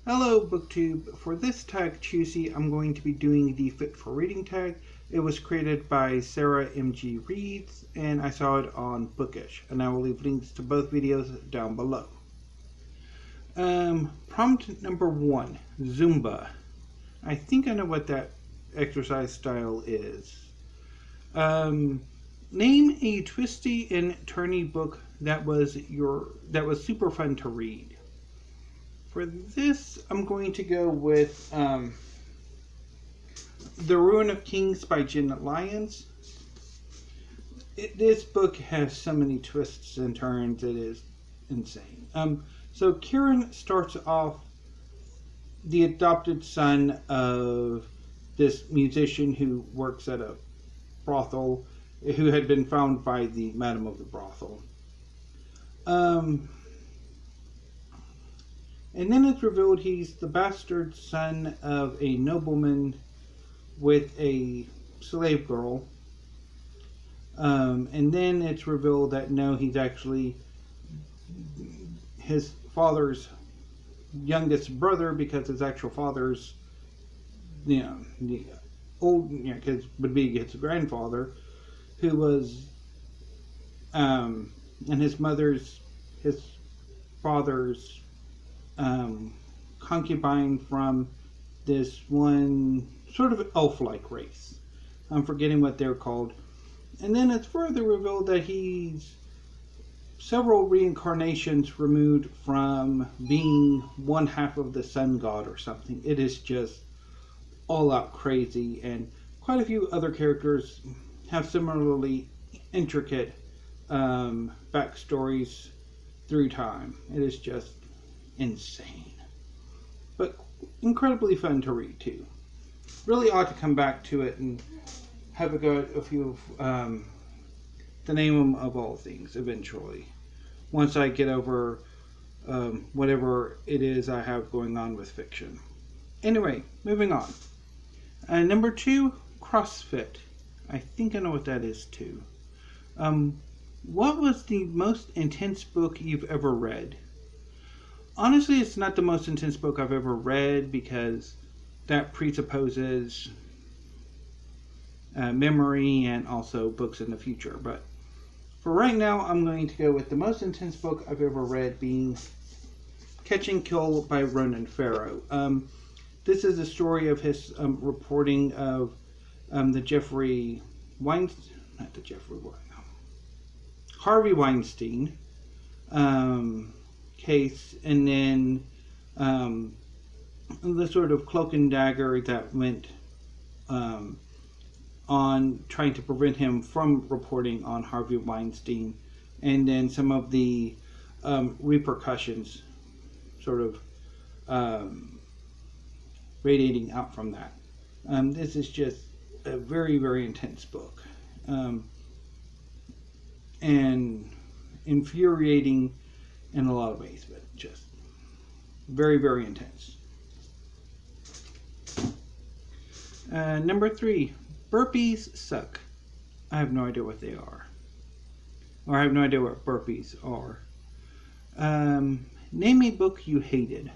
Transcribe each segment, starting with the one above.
Hello BookTube. For this tag Tuesday, I'm going to be doing the Fit for Reading tag. It was created by Sarah M.G. Reeds, and I saw it on Bookish, and I will leave links to both videos down below. Prompt number 1, Zumba. I think I know what that exercise style is. Name a twisty and turny book that was super fun to read. For this, I'm going to go with The Ruin of Kings by Jenn Lyons. This book has so many twists and turns, it is insane. So Kieran starts off the adopted son of this musician who works at a brothel, who had been found by the madam of the brothel. And then it's revealed he's the bastard son of a nobleman with a slave girl. And then it's revealed that no, he's actually his father's youngest brother, because his actual father's, the old, because would be his grandfather, who was, and his father's concubine from this one sort of elf-like race. I'm forgetting what they're called. And then it's further revealed that he's several reincarnations removed from being one half of the sun god or something. It is just all out crazy, and quite a few other characters have similarly intricate backstories through time. It is just insane, but incredibly fun to read too. Really ought to come back to it and have a go at a few of the name of all things eventually, once I get over whatever it is I have going on with fiction. Anyway, moving on. Number 2, Crossfit. I think I know what that is too. What was the most intense book you've ever read? Honestly, it's not the most intense book I've ever read, because that presupposes memory and also books in the future. But for right now, I'm going to go with the most intense book I've ever read being Catch and Kill by Ronan Farrow. This is a story of his reporting of the Harvey Weinstein case, and then the sort of cloak and dagger that went on trying to prevent him from reporting on Harvey Weinstein, and then some of the repercussions sort of radiating out from that. This is just a very, very intense book, and infuriating in a lot of ways, but just very, very intense. Number 3, Burpees suck. I have no idea what they are, or I have no idea what burpees are. Name a book you hated.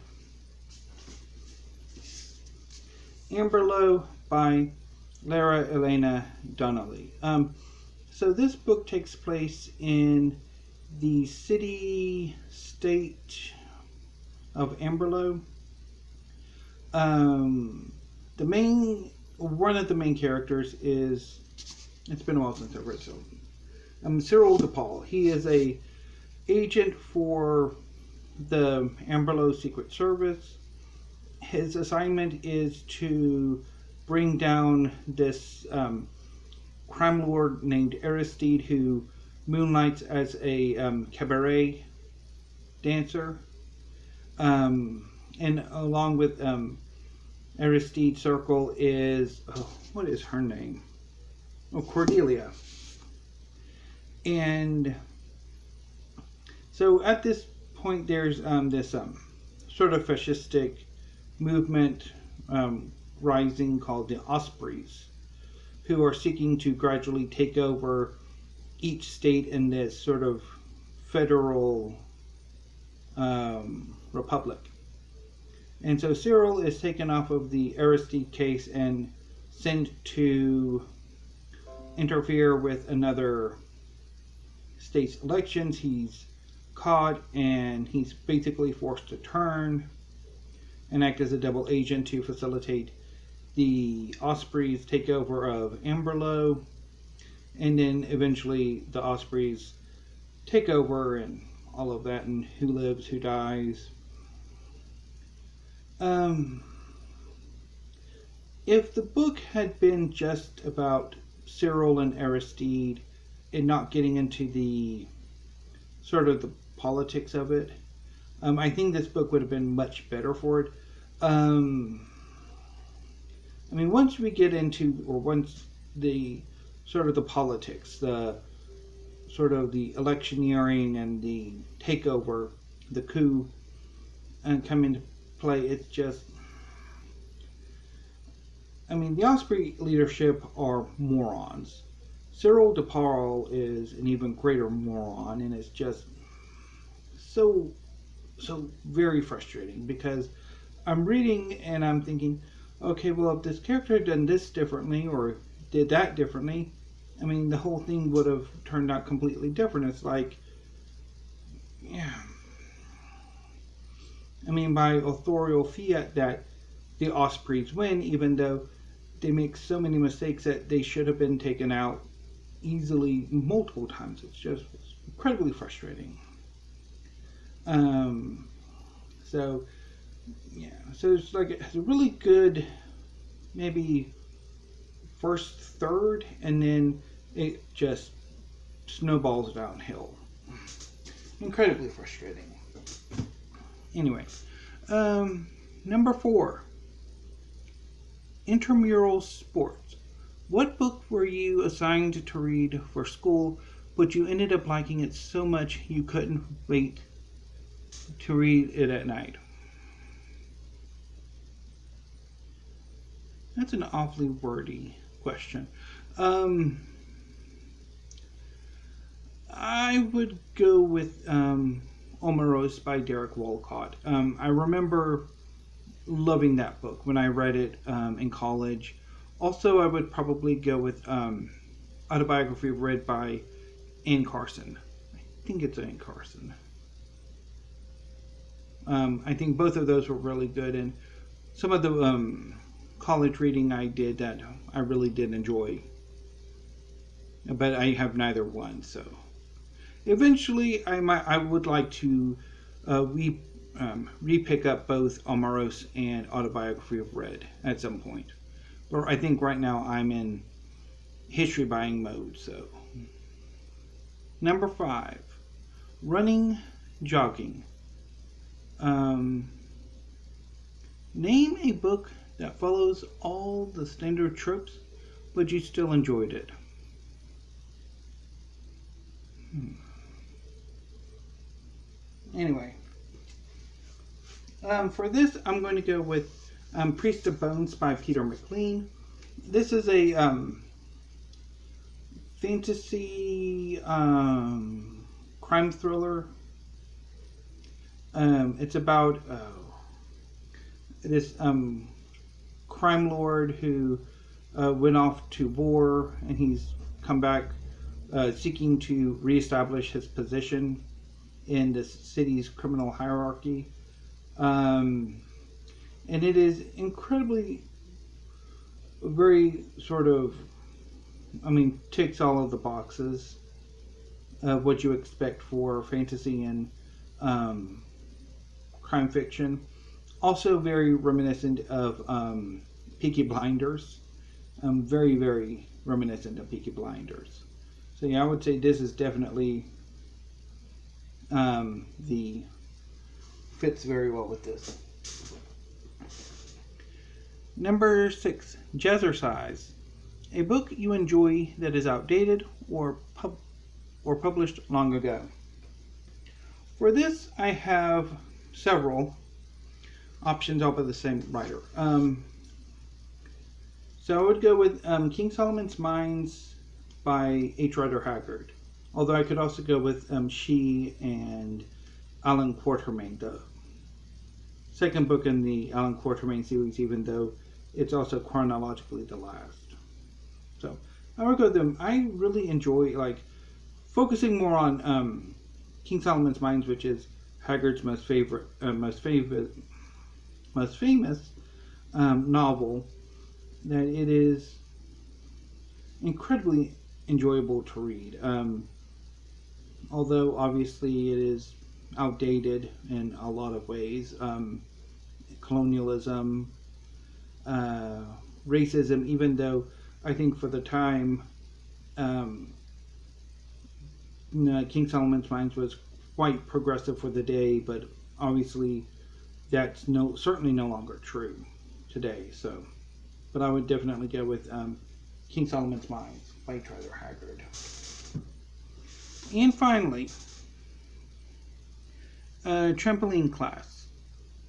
Amberlough by Lara, Elena, Donelly. So this book takes place in the city-state of Amberlough. One of the main characters is, it's been a while since I've read so. Cyril DePaul. He is a agent for the Amberlough Secret Service. His assignment is to bring down this crime lord named Aristide, who moonlights as a cabaret dancer, and along with Aristide's circle is, what is her name? Cordelia. And so at this point there's this sort of fascistic movement rising called the Ospreys, who are seeking to gradually take over each state in this sort of federal republic. And so Cyril is taken off of the Aristide case and sent to interfere with another state's elections. He's caught and he's basically forced to turn and act as a double agent to facilitate the Ospreys' takeover of Amberlough, and then eventually the Ospreys take over and all of that, and who lives, who dies. If the book had been just about Cyril and Aristide and not getting into the sort of the politics of it, I think this book would have been much better for it. I mean, once we get into, or once the sort of the politics, the sort of the electioneering and the takeover, the coup, and come into play, it's just, I mean, the Osprey leadership are morons. Cyril DePaul is an even greater moron, and it's just so very frustrating, because I'm reading and I'm thinking, okay, well, if this character had done this differently or did that differently, I mean, the whole thing would have turned out completely different. It's like, yeah. I mean, by authorial fiat that the Ospreys win, even though they make so many mistakes that they should have been taken out easily multiple times. It's just incredibly frustrating. So, yeah. So it's like, it's a really good, maybe first third, and then it just snowballs downhill. Incredibly frustrating. Anyway, number 4, Intermural Sports. What book were you assigned to read for school, but you ended up liking it so much you couldn't wait to read it at night? That's an awfully wordy question. I would go with Omeros by Derek Walcott. I remember loving that book when I read it in college. Also, I would probably go with Autobiography read by Carson. I think it's Carson. I think both of those were really good, and some of the college reading I did that I really did enjoy. But I have neither one, so eventually I would like to re-pick up both Omeros and Autobiography of Red at some point. Or I think right now I'm in history buying mode. So, number 5, Running, Jogging. Name a book that follows all the standard tropes, but you still enjoyed it. Anyway, for this, I'm going to go with Priest of Bones by Peter McLean. This is a fantasy crime thriller. It's about this crime lord who went off to war, and he's come back seeking to reestablish his position in the city's criminal hierarchy. And it is incredibly, very sort of, I mean, ticks all of the boxes of what you expect for fantasy and crime fiction. Also very reminiscent of Peaky Blinders. Very, very reminiscent of Peaky Blinders. So yeah, I would say this is definitely fits very well with this. Number 6, Jazzercise. A book you enjoy that is outdated or published long ago. For this, I have several options, all by the same writer. So I would go with King Solomon's Mines by H. Rider Haggard. Although I could also go with She and Alan Quatermain, the second book in the Alan Quatermain series, even though it's also chronologically the last. So I would go with them. I really enjoy like focusing more on King Solomon's Mines, which is Haggard's most famous novel. That it is incredibly enjoyable to read. Although obviously it is outdated in a lot of ways. Colonialism, racism, even though I think for the time King Solomon's Mines was quite progressive for the day, but obviously that's certainly no longer true today. So, but I would definitely go with King Solomon's Mines by Tyler Haggard. And finally, Trampoline Class.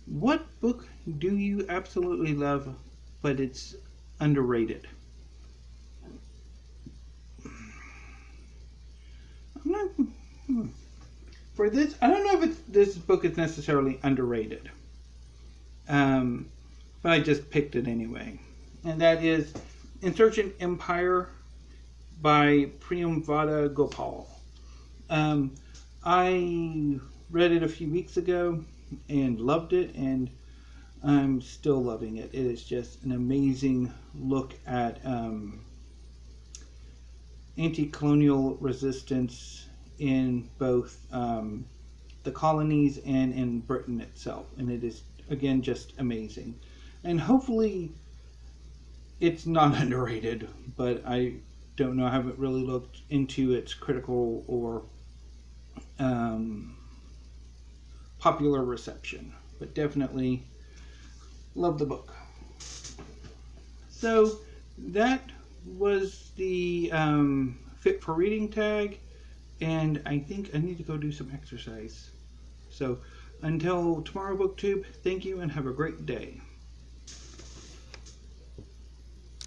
What book do you absolutely love, but it's underrated? For this, I don't know if this book is necessarily underrated, but I just picked it anyway. And that is Insurgent Empire by Priyamvada Gopal. I read it a few weeks ago and loved it, and I'm still loving it. It is just an amazing look at anti-colonial resistance in both the colonies and in Britain itself. And it is, again, just amazing. And hopefully it's not underrated, but I don't know. I haven't really looked into its critical or popular reception, but definitely love the book. So that was the Fit for Reading tag, and I think I need to go do some exercise. So until tomorrow, BookTube, thank you and have a great day.